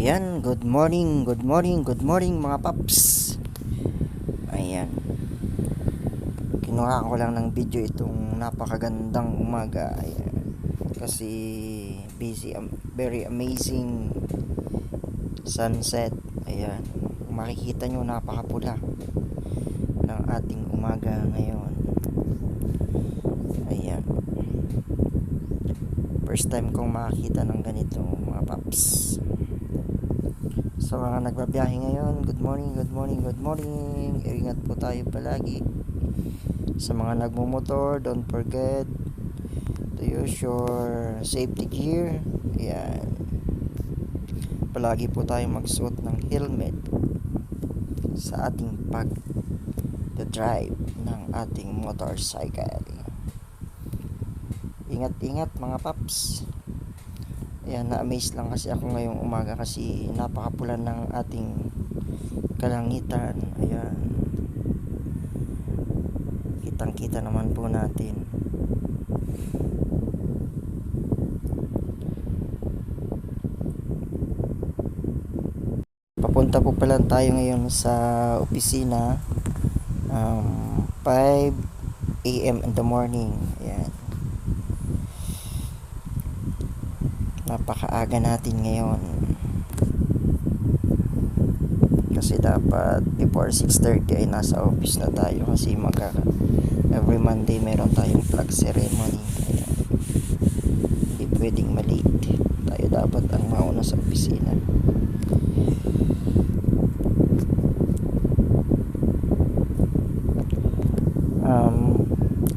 Ayan, good morning, good morning, good morning mga paps. Ayan, kinuha ko lang ng video itong napakagandang umaga. Ayan, kasi very amazing sunset. Ayan, makikita nyo napakapula ng ating umaga ngayon. Ayan, first time kong makakita ng ganito mga paps. Sa mga nagbabiyahe ngayon, good morning, good morning, good morning. Ingat po tayo palagi. Sa mga nagmumotor, don't forget to use your safety gear. Ayan, palagi po tayo magsuot ng helmet sa ating pag-drive ng ating motorcycle. Ingat-ingat mga paps. Ayan, na-amaze lang kasi ako ngayong umaga kasi napakapula ng ating kalangitan. Ayan, kitang-kita naman po natin. Papunta po pala tayo ngayon sa opisina 5 AM in the morning. Ayan, napakaaga natin ngayon kasi dapat before 6:30 ay nasa office na tayo kasi every Monday meron tayong flag ceremony. Ayan, hindi pwedeng malate tayo, dapat ang mauna sa opisina.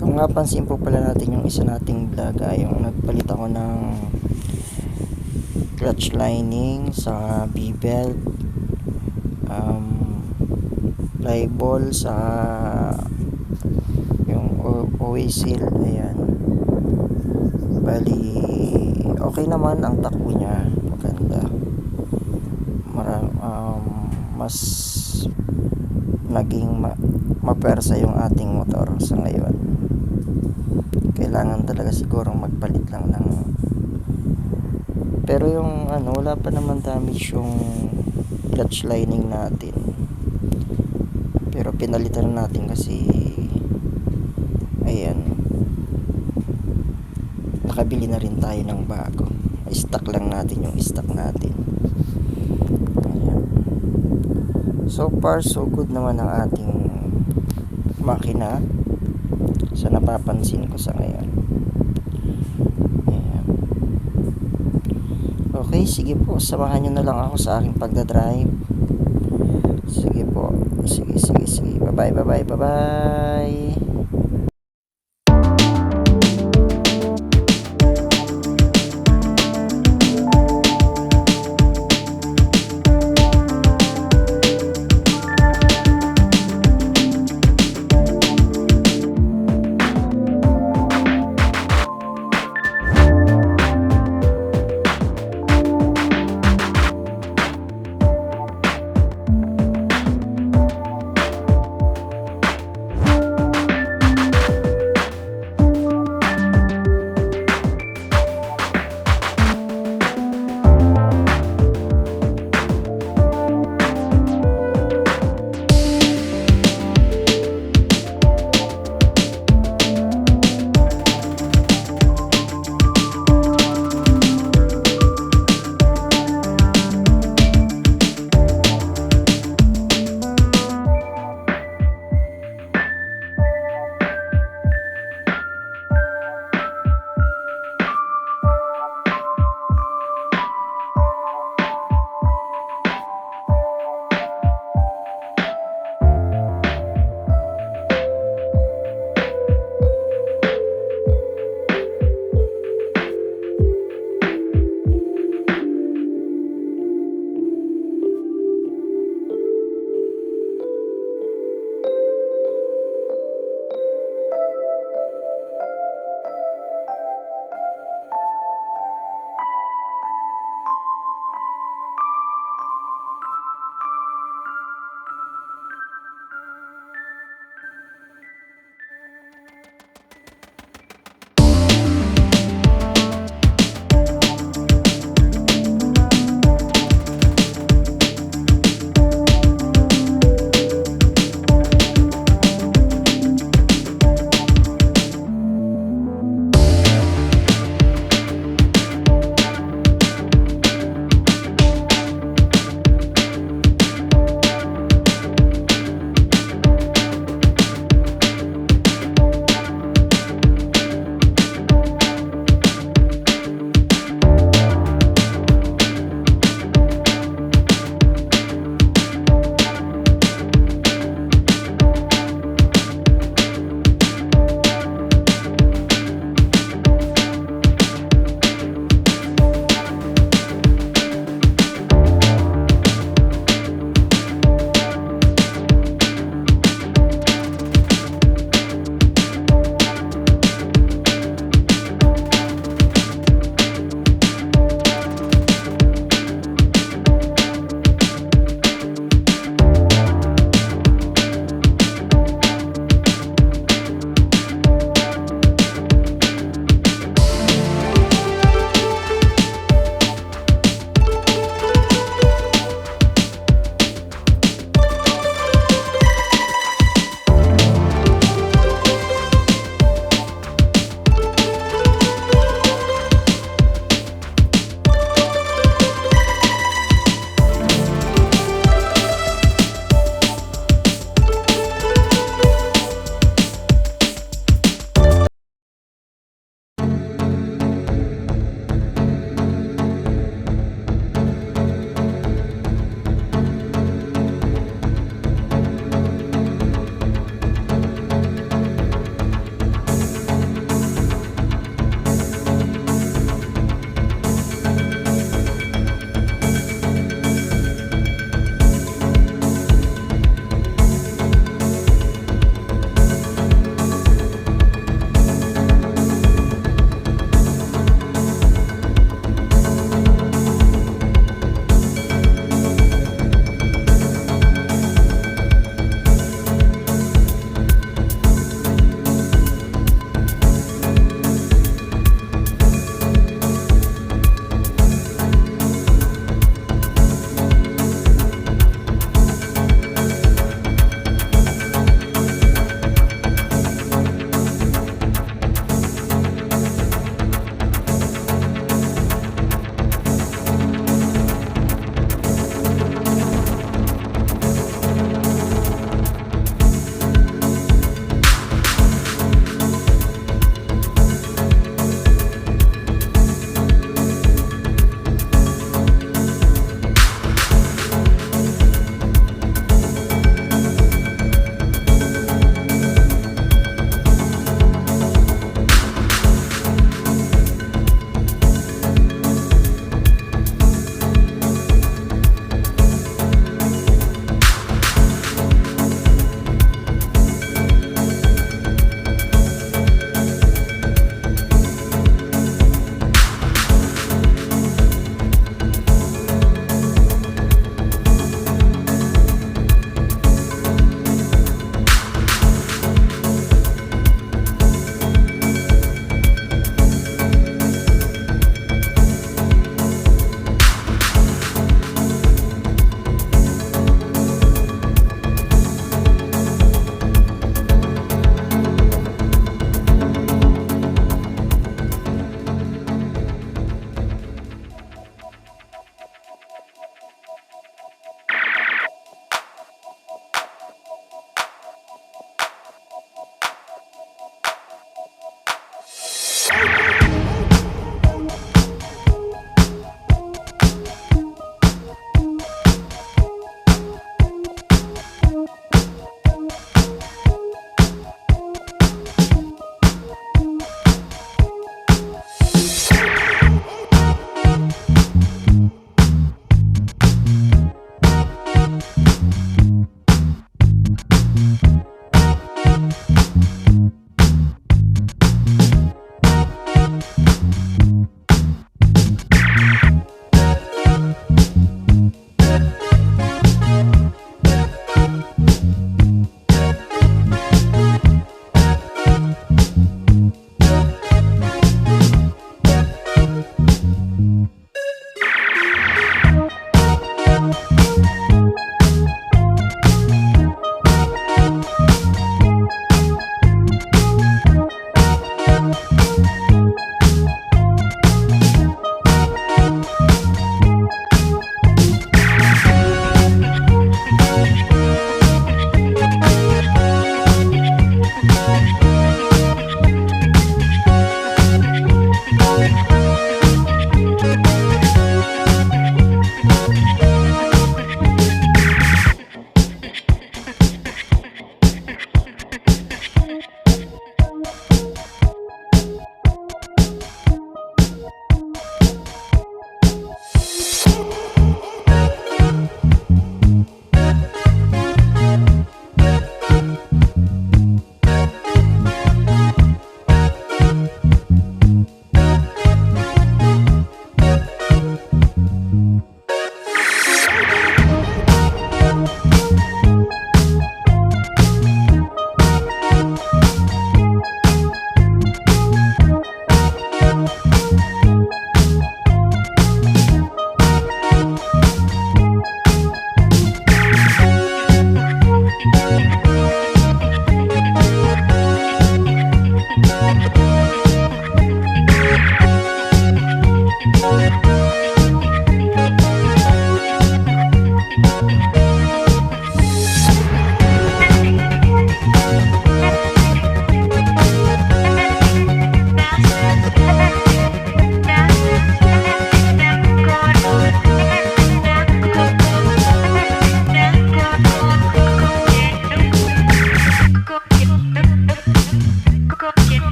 Kung napansin po pala natin yung isa nating vlog ay yung nagpalit ako ng clutch lining sa B-belt, fly ball sa yung OA seal. Ayan, bali okay naman ang takbo niya, maganda. Mas naging mapersa yung ating motor sa ngayon. Kailangan talaga sigurong magpalit lang ng, pero yung wala pa naman damage yung clutch lining natin, pero pinalitan natin kasi ayan, nakabili na rin tayo ng bago. I-stock lang natin yung stock natin. Ayan, so far so good naman ang ating makina sa napapansin ko sa ngayon. Ayan. Okay, sige po, samahan nyo na lang ako sa aking pagdadrive. Sige po, sige. Bye bye.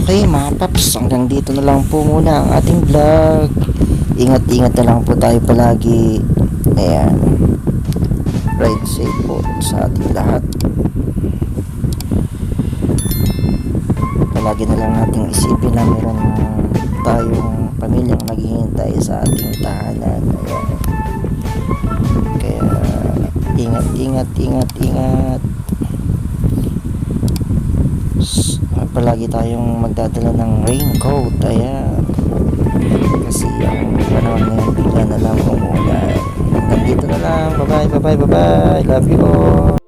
Okay mga paps, hanggang dito na lang po muna ang ating vlog. Ingat-ingat na lang po tayo palagi. Ayan, ride safe po sa ating lahat. Palagi na lang nating isipin na meron tayong pamilyang naghihintay sa ating tahanan. Ayan. Kaya ingat. Palagi tayong magdadala ng raincoat. Ayan, kasi ang panahon ngayon bigla na lang umuulan. Hanggang dito na lang. Bye bye. Love you all.